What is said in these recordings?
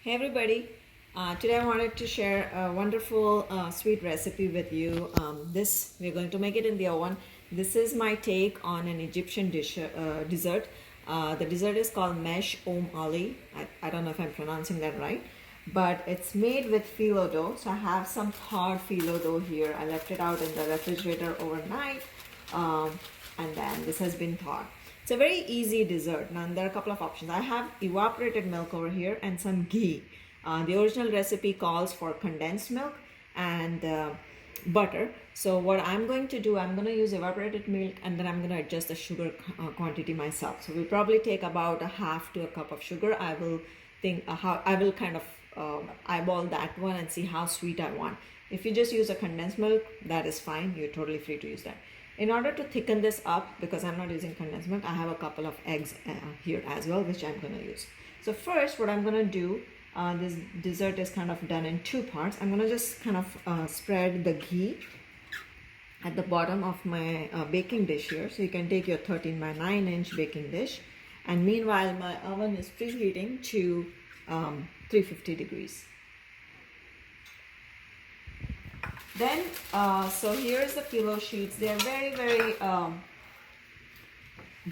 Hey everybody, today I wanted to share a wonderful sweet recipe with you. We're going to make it in the oven. This is my take on an Egyptian dessert. The dessert is called mesh ali. I don't know if I'm pronouncing that right, but it's made with phyllo dough. So I have some thawed phyllo dough here. I left it out in the refrigerator overnight, and then this has been thawed. It's a very easy dessert. Now there are a couple of options. I have evaporated milk over here and some ghee. The original recipe calls for condensed milk and butter. So what I'm going to do, I'm going to use evaporated milk and then I'm going to adjust the sugar quantity myself. So we'll probably take about a half to a cup of sugar. I will kind of eyeball that one and see how sweet I want. If you just use a condensed milk, that is fine. You're totally free to use that. In order to thicken this up, because I'm not using condensed milk, I have a couple of eggs here as well, which I'm going to use. So first, what I'm going to do, this dessert is kind of done in two parts. I'm going to just kind of spread the ghee at the bottom of my baking dish here. So you can take your 13 by 9 inch baking dish. And meanwhile, my oven is preheating to 350 degrees. Then, so here's the phyllo sheets. They're very, very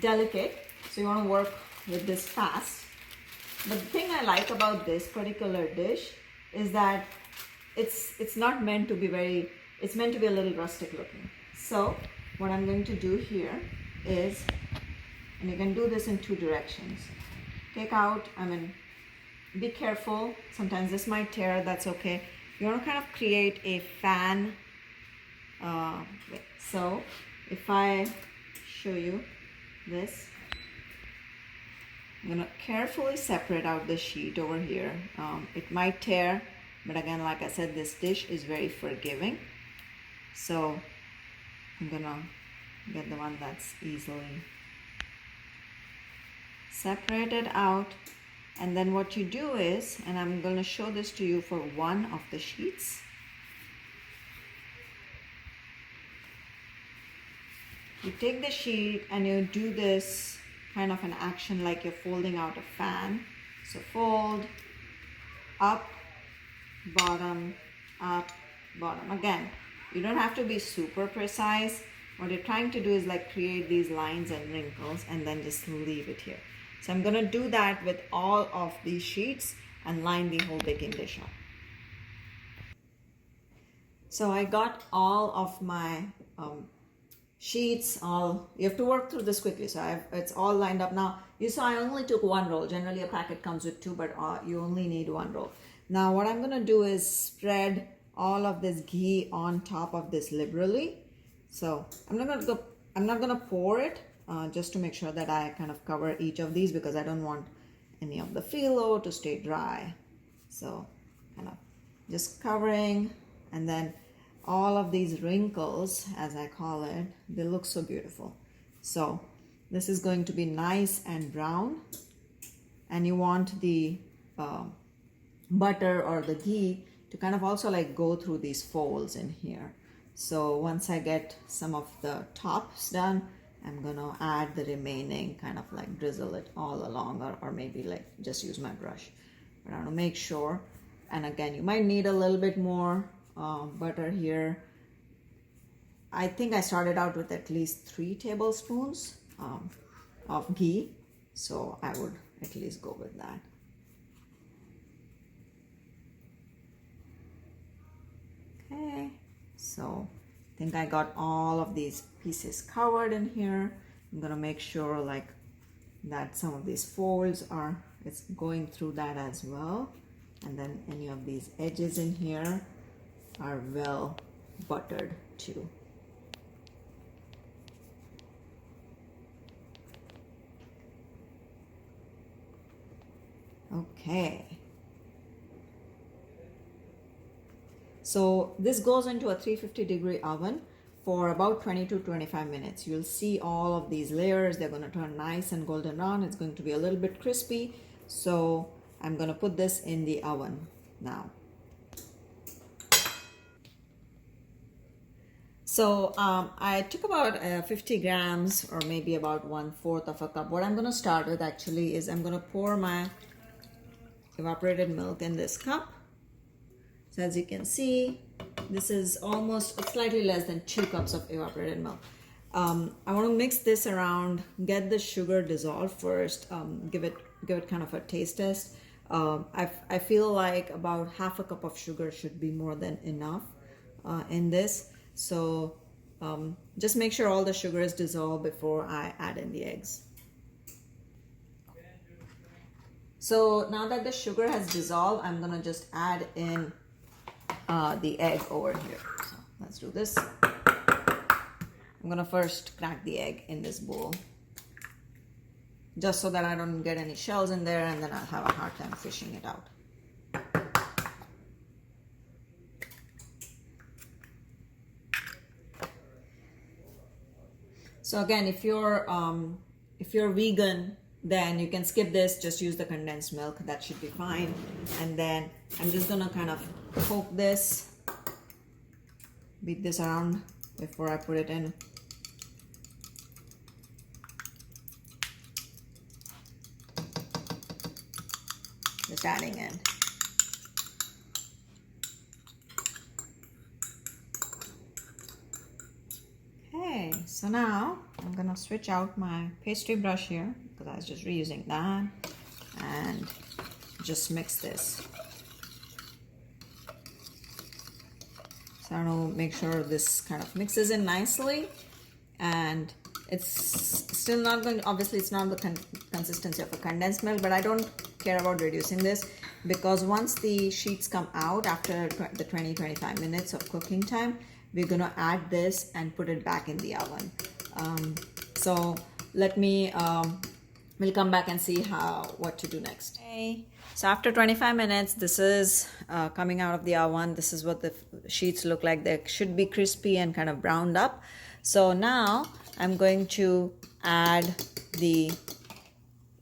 delicate. So you want to work with this fast. But the thing I like about this particular dish is that it's not meant to be it's meant to be a little rustic looking. So what I'm going to do here is, and you can do this in two directions. Take out, be careful. Sometimes this might tear, that's okay. You want to kind of create a fan. So if I show you this, I'm going to carefully separate out the sheet over here. It might tear, but again, like I said, this dish is very forgiving. So I'm going to get the one that's easily separated out. And then what you do is, and I'm going to show this to you for one of the sheets. You take the sheet and you do this kind of an action like you're folding out a fan. So fold, up, bottom, up, bottom. Again, you don't have to be super precise. What you're trying to do is like create these lines and wrinkles and then just leave it here. So I'm going to do that with all of these sheets and line the whole baking dish up. So I got all of my sheets, you have to work through this quickly. So it's all lined up. Now, you saw I only took one roll. Generally a packet comes with two, but you only need one roll. Now what I'm going to do is spread all of this ghee on top of this liberally. So I'm not going to pour it. Just to make sure that I kind of cover each of these because I don't want any of the phyllo to stay dry. So kind of just covering, and then all of these wrinkles, as I call it, they look so beautiful. So this is going to be nice and brown, and you want the butter or the ghee to kind of also like go through these folds in here. So once I get some of the tops done, I'm gonna add the remaining, kind of like drizzle it all along, or maybe like just use my brush. But I want to make sure, and again, you might need a little bit more butter here. I think I started out with at least 3 tablespoons of ghee, so I would at least go with that. Okay, so I think I got all of these pieces covered in here. I'm gonna make sure like that some of these folds it's going through that as well. And then any of these edges in here are well buttered too. Okay. So this goes into a 350 degree oven for about 20 to 25 minutes. You'll see all of these layers. They're going to turn nice and golden brown. It's going to be a little bit crispy. So I'm going to put this in the oven now. So I took about 50 grams or maybe about 1/4 of a cup. What I'm going to start with actually is I'm going to pour my evaporated milk in this cup. So as you can see, this is almost slightly less than 2 cups of evaporated milk. I want to mix this around, get the sugar dissolved first, give it kind of a taste test. I feel like about half a cup of sugar should be more than enough in this. So just make sure all the sugar is dissolved before I add in the eggs. So now that the sugar has dissolved, I'm gonna just add in the egg over here. So let's do this. I'm gonna first crack the egg in this bowl, just so that I don't get any shells in there and then I'll have a hard time fishing it out. So again, if you're vegan, then you can skip this, just use the condensed milk, that should be fine. And then I'm just gonna kind of poke this, beat this around before I put it in. Just adding in. Okay, so now I'm gonna switch out my pastry brush here because I was just reusing that, and just mix this. So I want to make sure this kind of mixes in nicely, and it's still not going to, obviously it's not the consistency of a condensed milk, but I don't care about reducing this because once the sheets come out after the 20-25 minutes of cooking time, we're going to add this and put it back in the oven. So let me we'll come back and see what to do next. Okay, so after 25 minutes, this is coming out of the oven. This is what the sheets look like. They should be crispy and kind of browned up. So now I'm going to add the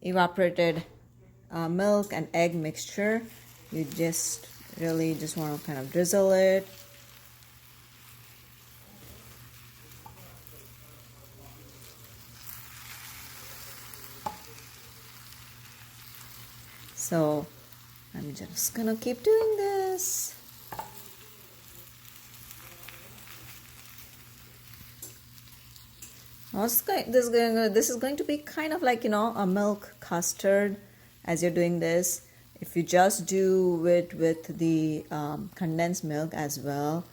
evaporated milk and egg mixture. You just really just want to kind of drizzle it. So I'm just gonna keep doing this. This is going to be kind of like, you know, a milk custard as you're doing this. If you just do it with the condensed milk as well,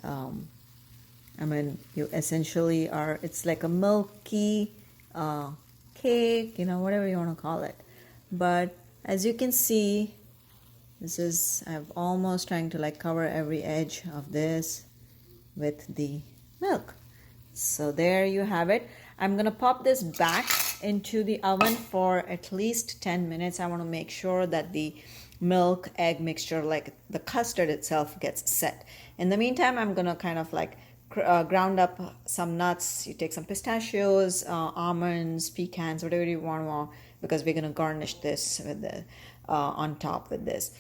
I mean, you essentially are, it's like a milky cake, you know, whatever you want to call it. But as you can see, I'm almost trying to like cover every edge of this with the milk. So there you have it. I'm gonna pop this back into the oven for at least 10 minutes. I want to make sure that the milk egg mixture, like the custard itself, gets set. In the meantime, I'm gonna kind of like ground up some nuts. You take some pistachios, almonds, pecans, whatever you want, because we're gonna garnish this with the on top with this.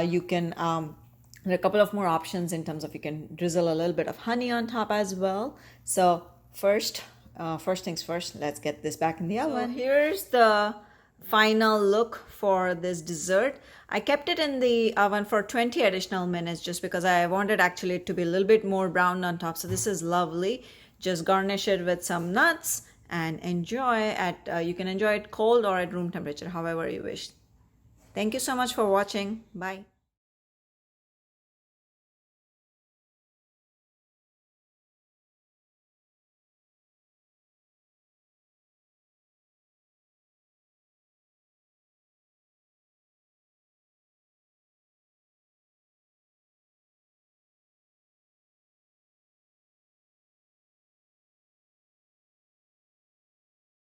You can there are a couple of more options in terms of, you can drizzle a little bit of honey on top as well. So first things first, let's get this back in the oven. So here's the final look for this dessert. I kept it in the oven for 20 additional minutes just because I wanted actually it to be a little bit more brown on top. So this is lovely. Just garnish it with some nuts and enjoy you can enjoy it cold or at room temperature, however you wish. Thank you so much for watching. Bye.